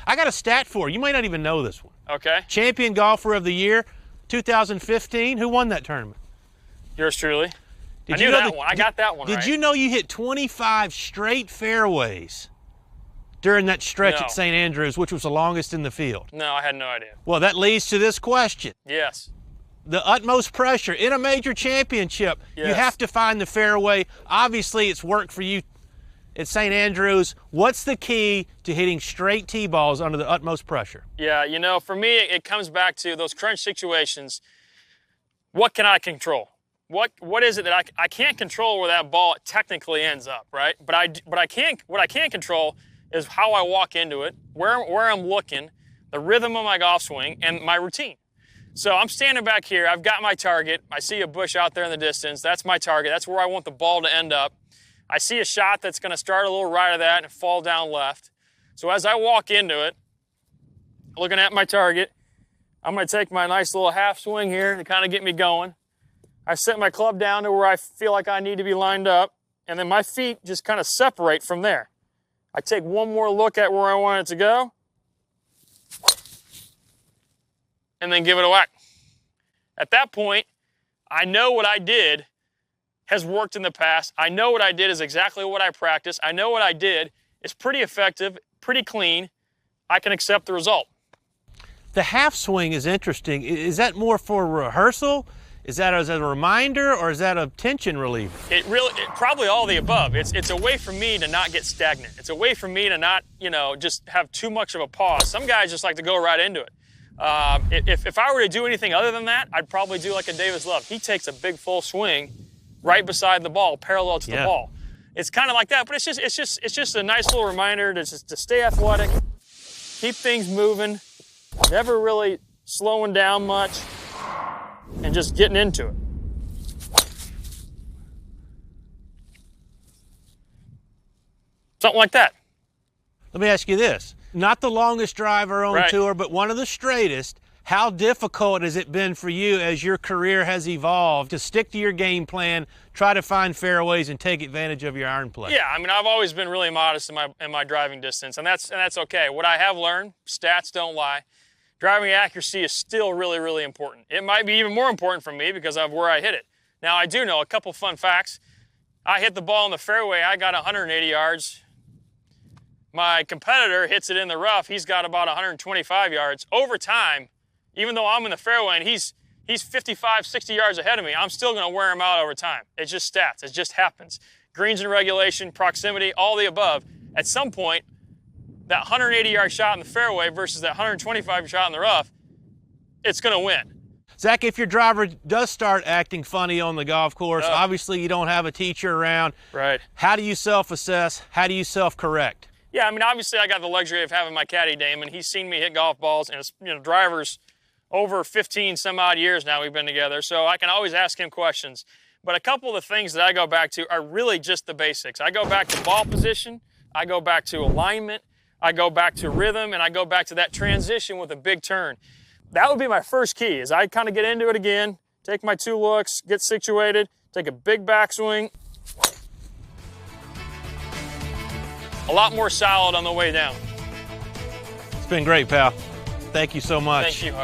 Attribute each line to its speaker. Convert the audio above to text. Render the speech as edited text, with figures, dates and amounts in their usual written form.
Speaker 1: I got a stat for you. You might not even know this one.
Speaker 2: Okay.
Speaker 1: Champion Golfer of the Year, 2015. Who won that tournament?
Speaker 2: Yours truly.
Speaker 1: Did
Speaker 2: I knew that one. I got that one right.
Speaker 1: Did you know you hit 25 straight fairways during that stretch at St. Andrews, which was the longest in the field?
Speaker 2: No, I had no idea.
Speaker 1: Well, that leads to this question.
Speaker 2: Yes.
Speaker 1: The utmost pressure in a major championship, you have to find the fairway. Obviously, it's worked for you at St. Andrews. What's the key to hitting straight tee balls under the utmost pressure?
Speaker 2: Yeah, you know, for me, it comes back to those crunch situations. What can I control? What is it that I can't control where that ball technically ends up, right? But what I can control is how I walk into it, where I'm looking, the rhythm of my golf swing, and my routine. So I'm standing back here. I've got my target. I see a bush out there in the distance. That's my target. That's where I want the ball to end up. I see a shot that's going to start a little right of that and fall down left. So as I walk into it, looking at my target, I'm going to take my nice little half swing here to kind of get me going. I set my club down to where I feel like I need to be lined up, and then my feet just kind of separate from there. I take one more look at where I want it to go, and then give it a whack. At that point, I know what I did has worked in the past. I know what I did is exactly what I practiced. I know what I did is pretty effective, pretty clean. I can accept the result.
Speaker 1: The half swing is interesting. Is that more for rehearsal? Is that as a reminder, or is that a tension reliever?
Speaker 2: Probably all of the above. It's a way for me to not get stagnant. It's a way for me to not, just have too much of a pause. Some guys just like to go right into it. If I were to do anything other than that, I'd probably do like a Davis Love. He takes a big full swing right beside the ball, parallel to the ball. It's kind of like that, but it's just a nice little reminder to stay athletic, keep things moving, never really slowing down much, and just getting into it. Something like that.
Speaker 1: Let me ask you this. Not the longest driver on tour, but one of the straightest. How difficult has it been for you as your career has evolved to stick to your game plan, try to find fairways, and take advantage of your iron play?
Speaker 2: Yeah, I mean, I've always been really modest in my driving distance, and that's okay. What I have learned, stats don't lie. Driving accuracy is still really, really important. It might be even more important for me because of where I hit it. Now, I do know a couple fun facts. I hit the ball in the fairway, I got 180 yards. My competitor hits it in the rough, he's got about 125 yards. Over time, even though I'm in the fairway and he's 55, 60 yards ahead of me, I'm still going to wear him out over time. It's just stats. It just happens. Greens and regulation, proximity, all the above. At some point, that 180-yard shot in the fairway versus that 125 shot in the rough, it's going to win.
Speaker 1: Zach, if your driver does start acting funny on the golf course, obviously you don't have a teacher around.
Speaker 2: Right.
Speaker 1: How do you self-assess? How do you self-correct?
Speaker 2: Yeah, I mean, obviously I got the luxury of having my caddy Damon. He's seen me hit golf balls, and it's, drivers over 15 some odd years now we've been together, so I can always ask him questions. But a couple of the things that I go back to are really just the basics. I go back to ball position, I go back to alignment, I go back to rhythm, and I go back to that transition with a big turn. That would be my first key, is I kind of get into it again, take my 2 looks, get situated, take a big backswing. A lot more solid on the way down.
Speaker 1: It's been great, pal. Thank you so much.
Speaker 2: Thank you.